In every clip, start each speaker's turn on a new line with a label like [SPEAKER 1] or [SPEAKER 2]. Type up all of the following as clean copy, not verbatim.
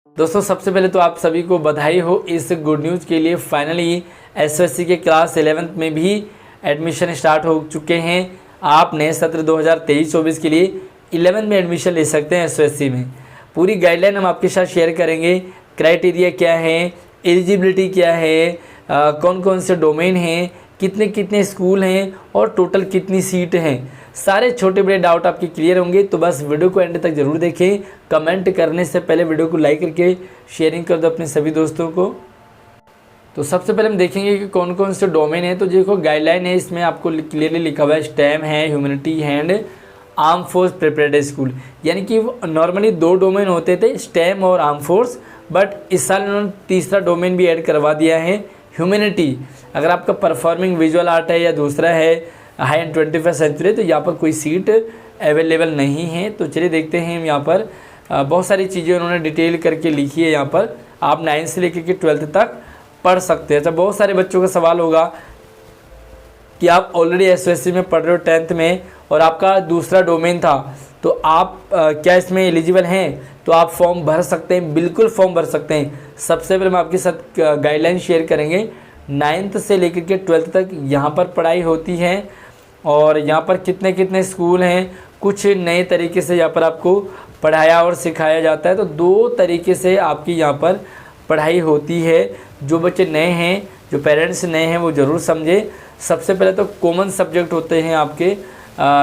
[SPEAKER 1] दोस्तों सबसे पहले तो आप सभी को बधाई हो इस गुड न्यूज़ के लिए। फाइनली एसएससी के क्लास 11th में भी एडमिशन स्टार्ट हो चुके हैं। आप नए सत्र 2023-24 के लिए 11th में एडमिशन ले सकते हैं एसएससी में। पूरी गाइडलाइन हम आपके साथ शेयर करेंगे। क्राइटेरिया क्या है, एलिजिबिलिटी क्या है, कौन कौन से डोमेन हैं, कितने कितने स्कूल हैं और टोटल कितनी सीट हैं, सारे छोटे बड़े डाउट आपके क्लियर होंगे। तो बस वीडियो को एंड तक ज़रूर देखें। कमेंट करने से पहले वीडियो को लाइक करके शेयरिंग कर दो अपने सभी दोस्तों को। तो सबसे पहले हम देखेंगे कि कौन कौन से डोमेन है। तो देखो गाइडलाइन है, इसमें आपको क्लियरली लिखा हुआ है स्टेम है, humanity and arm force preparatory school. यानी कि नॉर्मली 2 डोमेन होते थे, स्टेम और आर्म फोर्स, बट इस साल उन्होंने तीसरा डोमेन भी ऐड करवा दिया है, ह्यूमैनिटी। अगर आपका परफॉर्मिंग विजुअल आर्ट है या दूसरा है हाई एंड 21st सेंचुरी, तो यहाँ पर कोई सीट अवेलेबल नहीं है। तो चलिए देखते हैं हम यहाँ पर बहुत सारी चीज़ें उन्होंने डिटेल करके लिखी है। यहाँ पर आप 9th से लेकर के 12th तक पढ़ सकते हैं। अच्छा, बहुत सारे बच्चों का सवाल होगा कि आप ऑलरेडी एसएससी में पढ़ रहे हो 10th में और आपका दूसरा डोमेन था, तो आप क्या इसमें एलिजिबल हैं? तो आप फॉर्म भर सकते हैं, बिल्कुल फॉर्म भर सकते हैं। सबसे पहले हम आपके साथ गाइडलाइन शेयर करेंगे। 9th से लेकर के 12th तक यहाँ पर पढ़ाई होती है और यहाँ पर कितने कितने स्कूल हैं, कुछ नए तरीके से यहाँ पर आपको पढ़ाया और सिखाया जाता है। तो 2 तरीके से आपकी यहाँ पर पढ़ाई होती है। जो बच्चे नए हैं, जो पेरेंट्स नए हैं, वो ज़रूर समझे। सबसे पहले तो कॉमन सब्जेक्ट होते हैं आपके,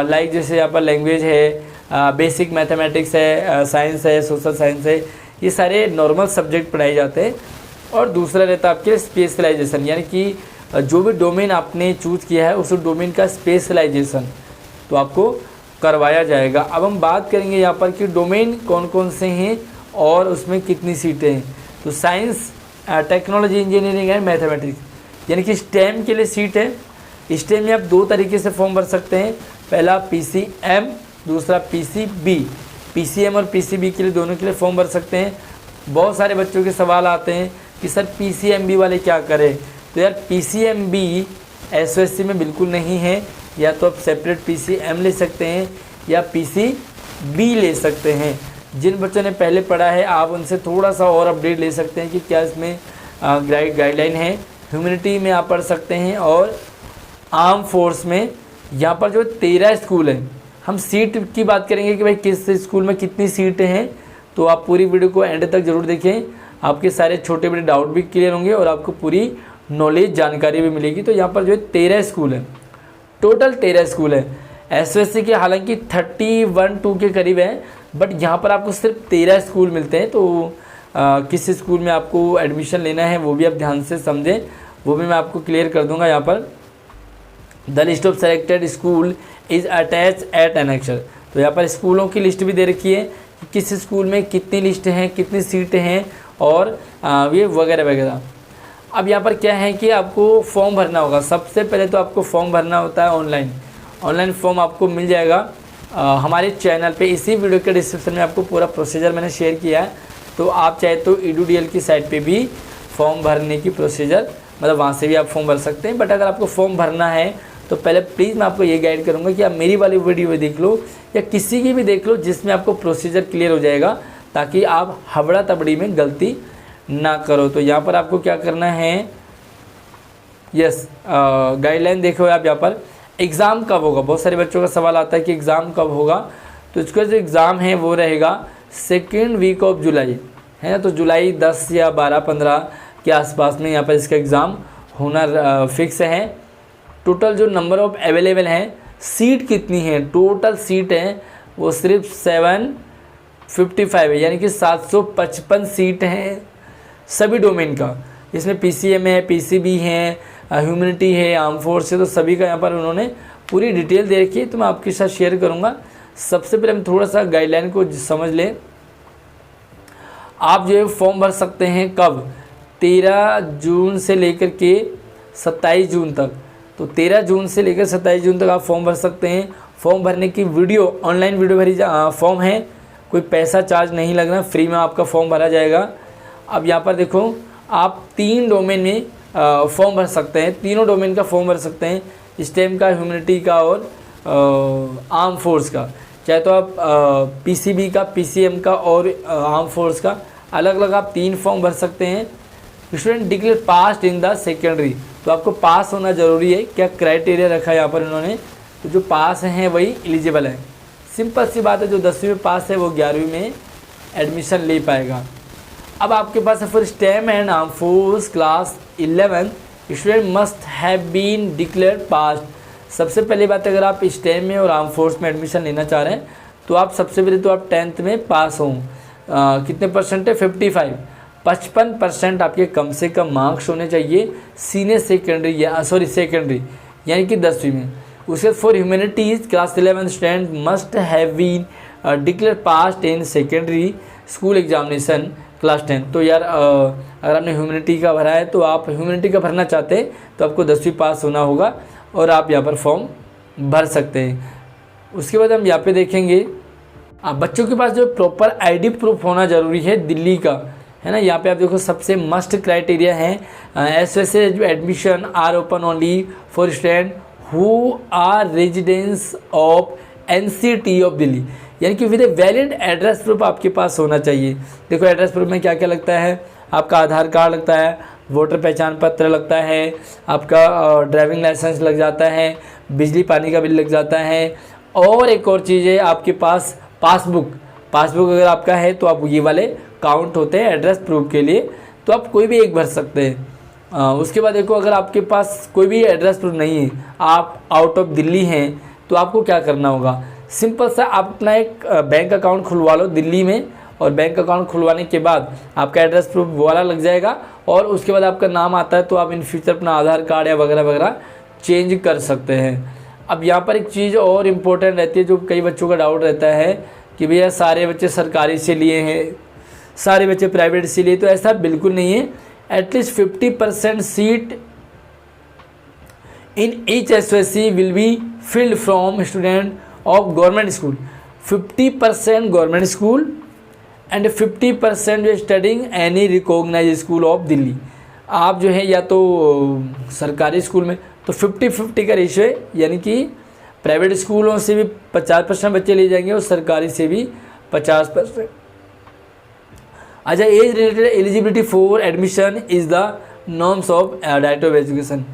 [SPEAKER 1] लाइक जैसे यहाँ पर लैंग्वेज है, बेसिक मैथमेटिक्स है, साइंस है, सोशल साइंस है, ये सारे नॉर्मल सब्जेक्ट पढ़ाए जाते हैं। और दूसरा रहता है आपके स्पेशलाइजेशन, यानी कि जो भी डोमेन आपने चूज़ किया है उस डोमेन का स्पेशलाइजेशन तो आपको करवाया जाएगा। अब हम बात करेंगे यहाँ पर कि डोमेन कौन कौन से हैं और उसमें कितनी सीटें हैं। तो science, technology, engineering and mathematics, यानी कि स्टेम के लिए सीट है। स्टेम में आप 2 तरीके से फॉर्म भर सकते हैं, पहला PCM, दूसरा PCB। PCM और PCB के लिए दोनों के लिए फॉर्म भर सकते हैं। बहुत सारे बच्चों के सवाल आते हैं कि सर PCMB वाले क्या करें। तो यार PCMB एसओएससी में बिल्कुल नहीं है, या तो आप सेपरेट PCM ले सकते हैं या PCB ले सकते हैं। जिन बच्चों ने पहले पढ़ा है आप उनसे थोड़ा सा और अपडेट ले सकते हैं कि क्या इसमें गाइडलाइन है। ह्यूमैनिटी में आप पढ़ सकते हैं और आर्म फोर्स में यहाँ पर जो 13 स्कूल हैं। हम सीट की बात करेंगे कि भाई किस स्कूल में कितनी सीटें हैं, तो आप पूरी वीडियो को एंड तक ज़रूर देखें। आपके सारे छोटे बड़े डाउट भी क्लियर होंगे और आपको पूरी नॉलेज जानकारी भी मिलेगी। तो यहाँ पर जो है 13 स्कूल है, टोटल 13 स्कूल है। एसओएससी के हालांकि 31-2 के करीब है, बट यहाँ पर आपको सिर्फ 13 स्कूल मिलते हैं। तो किस स्कूल में आपको एडमिशन लेना है वो भी आप ध्यान से समझें, वो भी मैं आपको क्लियर कर दूंगा। यहाँ पर the list of selected school is attach eight annexure. तो यहाँ पर स्कूलों की लिस्ट भी दे रखी है कि किस स्कूल में कितनी लिस्ट हैं, कितनी सीटें हैं और ये वगैरह वगैरह। अब यहाँ पर क्या है कि आपको फॉर्म भरना होगा। सबसे पहले तो आपको फॉर्म भरना होता है ऑनलाइन फॉर्म आपको मिल जाएगा हमारे चैनल पे। इसी वीडियो के डिस्क्रिप्शन में आपको पूरा प्रोसीजर मैंने शेयर किया है। तो आप चाहे तो EDUDL की साइट पे भी फॉर्म भरने की प्रोसीजर, मतलब वहाँ से भी आप फॉर्म भर सकते हैं। बट अगर आपको फॉर्म भरना है तो पहले प्लीज़ मैं आपको ये गाइड करूँगा कि आप मेरी वाली वीडियो भी देख लो या किसी की भी देख लो, जिसमें आपको प्रोसीजर क्लियर हो जाएगा, ताकि आप हबड़ा तबड़ी में गलती ना करो। तो यहाँ पर आपको क्या करना है, गाइडलाइन देखो आप। यहाँ पर एग्ज़ाम कब होगा, बहुत सारे बच्चों का सवाल आता है कि एग्ज़ाम कब होगा। तो इसका जो एग्ज़ाम है वो रहेगा 2nd वीक ऑफ जुलाई, है ना। तो जुलाई 10 या 12-15 के आसपास में यहाँ पर इसका एग्ज़ाम होना फिक्स है। टोटल जो नंबर ऑफ़ अवेलेबल हैं, सीट कितनी है, टोटल सीट हैं वो सिर्फ 755 है, यानी कि 755 सीट हैं सभी डोमेन का। इसमें PCM है, PCB है, ह्यूमैनिटी है, आर्म फोर्स है, तो सभी का यहाँ पर उन्होंने पूरी डिटेल दे रखी है। तो मैं आपके साथ शेयर करूँगा। सबसे पहले हम थोड़ा सा गाइडलाइन को समझ लें। आप जो है फॉर्म भर सकते हैं कब, 13 जून से लेकर के 27 जून तक। तो 13 जून से लेकर 27 जून तक आप फॉर्म भर सकते हैं। फॉर्म भरने की वीडियो, ऑनलाइन वीडियो भरी फॉर्म है, कोई पैसा चार्ज नहीं लगना, फ्री में आपका फॉर्म भरा जाएगा। अब यहाँ पर देखो, आप 3 डोमेन में फॉर्म भर सकते हैं, तीनों डोमेन का फॉर्म भर सकते हैं, स्टेम का, ह्यूमैनिटी का और आर्म फोर्स का। चाहे तो आप PCB का, PCM का और आर्म फोर्स का अलग अलग आप 3 फॉर्म भर सकते हैं। Student declare pass in the secondary, तो आपको पास होना ज़रूरी है। क्या क्राइटेरिया रखा है यहाँ पर इन्होंने, तो जो पास हैं वही एलिजिबल है। सिंपल सी बात है, जो 10वीं में पास है वो 11वीं में एडमिशन ले पाएगा। अब आपके पास है फिर stem and arm force class 11 student must have been declared pass. सबसे पहली बात, अगर आप स्टेम में और आर्म फोर्स में एडमिशन लेना चाह रहे हैं तो आप सबसे पहले तो आप 10th में पास हों। कितने परसेंट है, 55% आपके कम से कम मार्क्स होने चाहिए सीनियर सेकेंडरी या सेकेंडरी यानी कि 10वीं में। उसके for humanities class 11 student must have been declare pass in secondary school examination class 10। तो यार अगर आपने ह्यूमैनिटी का भरा है तो आप ह्यूमैनिटी का भरना चाहते हैं तो आपको 10वीं पास होना होगा और आप यहाँ पर फॉर्म भर सकते हैं। उसके बाद हम यहाँ पे देखेंगे बच्चों के पास जो प्रॉपर आईडी प्रूफ होना ज़रूरी है दिल्ली का, है ना। यहाँ पे आप देखो सबसे मस्ट क्राइटेरिया है SSC admission are open only for student who are residence of NCT of Delhi, यानी कि with a valid address proof आपके पास होना चाहिए। देखो एड्रेस प्रूफ में क्या क्या लगता है, आपका आधार कार्ड लगता है, वोटर पहचान पत्र लगता है, आपका ड्राइविंग लाइसेंस लग जाता है, बिजली पानी का बिल लग जाता है, और एक और चीज़ है आपके पास पासबुक अगर आपका है तो आप ये वाले काउंट होते हैं एड्रेस प्रूफ के लिए, तो आप कोई भी एक भर सकते हैं। उसके बाद देखो अगर आपके पास कोई भी एड्रेस प्रूफ नहीं है, आप आउट ऑफ दिल्ली हैं, तो आपको क्या करना होगा, सिंपल सा आप अपना एक बैंक अकाउंट खुलवा लो दिल्ली में, और बैंक अकाउंट खुलवाने के बाद आपका एड्रेस प्रूफ वाला लग जाएगा, और उसके बाद आपका नाम आता है तो आप इन फ्यूचर अपना आधार कार्ड या वगैरह वगैरह चेंज कर सकते हैं। अब यहाँ पर एक चीज़ और इम्पोर्टेंट रहती है, जो कई बच्चों का डाउट रहता है कि भैया सारे बच्चे सरकारी से लिए हैं, सारे बच्चे प्राइवेट से लिए, तो ऐसा बिल्कुल नहीं है। At least 50% seat in each SOSC will be filled from student of government school, 50% government school and 50% जो studying any recognize school of Delhi. आप जो है या तो सरकारी स्कूल में तो 50-50 का रेशियो है, यानी कि प्राइवेट स्कूलों से भी 50% बच्चे ले जाएंगे और सरकारी से भी 50%। अच्छा, age related eligibility for admission is the norms of director of education.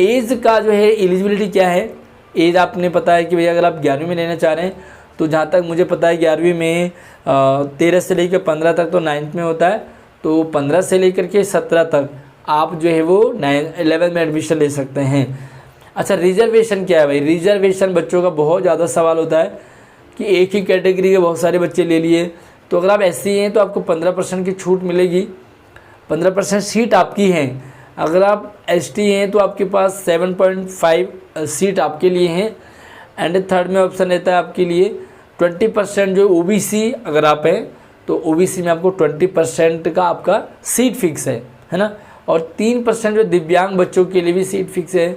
[SPEAKER 1] Age का जो है एलिजिबिलिटी क्या है, एज आपने पता है कि भैया अगर आप 11वीं में लेना चाह रहे हैं तो जहाँ तक मुझे पता है 11वीं में 13 से लेकर 15 तक तो 9th में होता है, तो 15 से लेकर के 17 तक आप जो है वो 11 में एडमिशन ले सकते हैं। अच्छा, रिजर्वेशन क्या है भाई, रिजर्वेशन बच्चों का बहुत ज़्यादा सवाल होता है कि एक ही कैटेगरी के बहुत सारे बच्चे ले लिए, तो अगर आप एससी हैं तो आपको 15% की छूट मिलेगी, 15% सीट आपकी हैं। अगर आप एसटी हैं तो आपके पास 7.5 सीट आपके लिए हैं। एंड थर्ड में ऑप्शन रहता है आपके लिए 20% जो ओबीसी अगर आप हैं तो ओबीसी में आपको 20% का आपका सीट फिक्स है ना। और 3% जो दिव्यांग बच्चों के लिए भी सीट फिक्स है।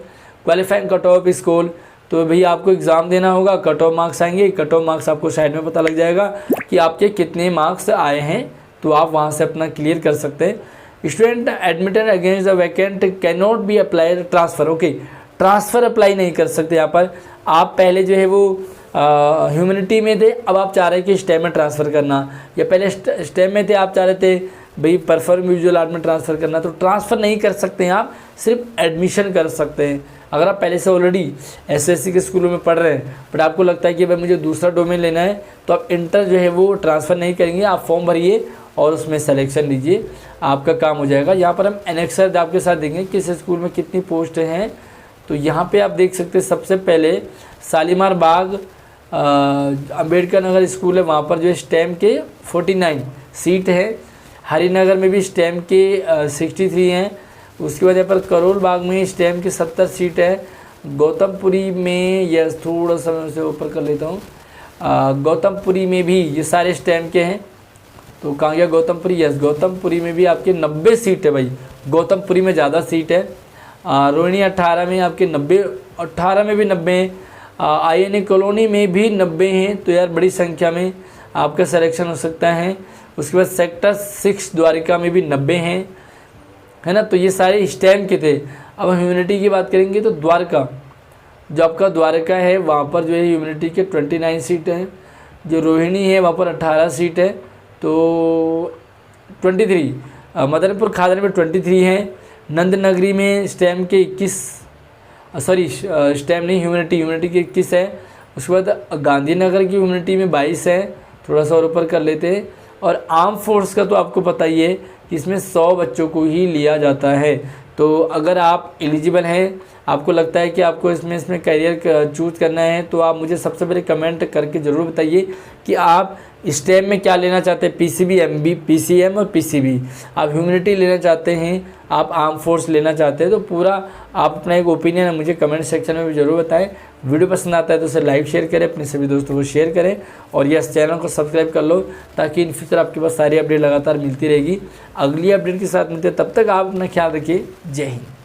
[SPEAKER 1] क्वालिफाइंग कट ऑफ स्कूल, तो भैया आपको एग्ज़ाम देना होगा, कट ऑफ मार्क्स आएंगे, कट ऑफ मार्क्स आपको साइड में पता लग जाएगा कि आपके कितने मार्क्स आए हैं, तो आप वहाँ से अपना क्लियर कर सकते हैं। Student admitted against the vacant can not be apply transfer. Okay, transfer apply नहीं कर सकते यहाँ पर। आप पहले जो है वो ह्यूमैनिटी में थे, अब आप चाह रहे हैं कि स्टेम में ट्रांसफ़र करना, या पहले स्टेम में थे आप चाह रहे थे भाई परफॉर्म विजुअल आर्ट में ट्रांसफ़र करना, तो ट्रांसफ़र नहीं कर सकते हैं आप, सिर्फ एडमिशन कर सकते हैं। अगर आप पहले से ऑलरेडी एसएससी के स्कूलों में पढ़ रहे हैं बट आपको लगता है कि भाई मुझे दूसरा डोमेन लेना है, तो आप इंटर जो है वो ट्रांसफ़र नहीं करेंगे, आप फॉर्म भरिए और उसमें सिलेक्शन लीजिए, आपका काम हो जाएगा। यहाँ पर हम एनेक्सर आपके साथ देंगे किस स्कूल में कितनी पोस्ट हैं। तो यहाँ पे आप देख सकते हैं सबसे पहले शालीमार बाग अंबेडकर नगर स्कूल है, वहाँ पर जो है स्टेम के 49 सीट है। हरिनगर में भी स्टेम के 63 हैं। उसके बाद यहाँ पर करोल बाग में स्टेम की 70 सीट है। गौतमपुरी में यस थोड़ा सा मैं उसे ऊपर कर लेता हूँ, गौतमपुरी में भी ये सारे स्टेम के हैं। तो कहाँ गया गौतमपुरी, यस गौतमपुरी में भी आपके 90 सीट है भाई, गौतमपुरी में ज़्यादा सीट है। रोहिणी 18 में आपके 90, 18 में भी 90 हैं। INA कॉलोनी में भी 90 हैं, तो यार बड़ी संख्या में आपका सिलेक्शन हो सकता है। उसके बाद सेक्टर 6 द्वारिका में भी 90 हैं, है ना। तो ये सारे स्टेम के थे। अब ह्यूमैनिटी की बात करेंगे तो द्वारका, जो आपका द्वारका है वहाँ पर जो है ह्यूमैनिटी के 29 सीट हैं। जो रोहिणी है वहाँ पर 18 सीट है। तो 23, मदनपुर खादर में 23 हैं, नंदनगरी में स्टेम के 21, सॉरी स्टेम नहीं, ह्यूमैनिटी के 21 है। उसके बाद गांधीनगर की ह्यूमैनिटी में 22 है, थोड़ा सा और ऊपर कर लेते हैं। और आर्म फोर्स का तो आपको पता ही है कि इसमें 100 बच्चों को ही लिया जाता है। तो अगर आप एलिजिबल हैं, आपको लगता है कि आपको इसमें करियर चूज़ करना है, तो आप मुझे सबसे पहले कमेंट करके ज़रूर बताइए कि आप स्टेम में क्या लेना चाहते हैं, पीसीबी, एमबी, पीसीएम और पीसीबी। आप ह्यूमैनिटी लेना चाहते हैं, आप आर्म फोर्स लेना चाहते हैं, तो पूरा आप अपना एक ओपिनियन है मुझे कमेंट सेक्शन में भी ज़रूर बताएं। वीडियो पसंद आता है तो उसे लाइक शेयर करें, अपने सभी दोस्तों को शेयर करें, और यस चैनल को सब्सक्राइब कर लो, ताकि इन फ्यूचर आपके पास सारी अपडेट लगातार मिलती रहेगी। अगली अपडेट के साथ मिलते हैं, तब तक आप अपना ख्याल रखिए। जय हिंद।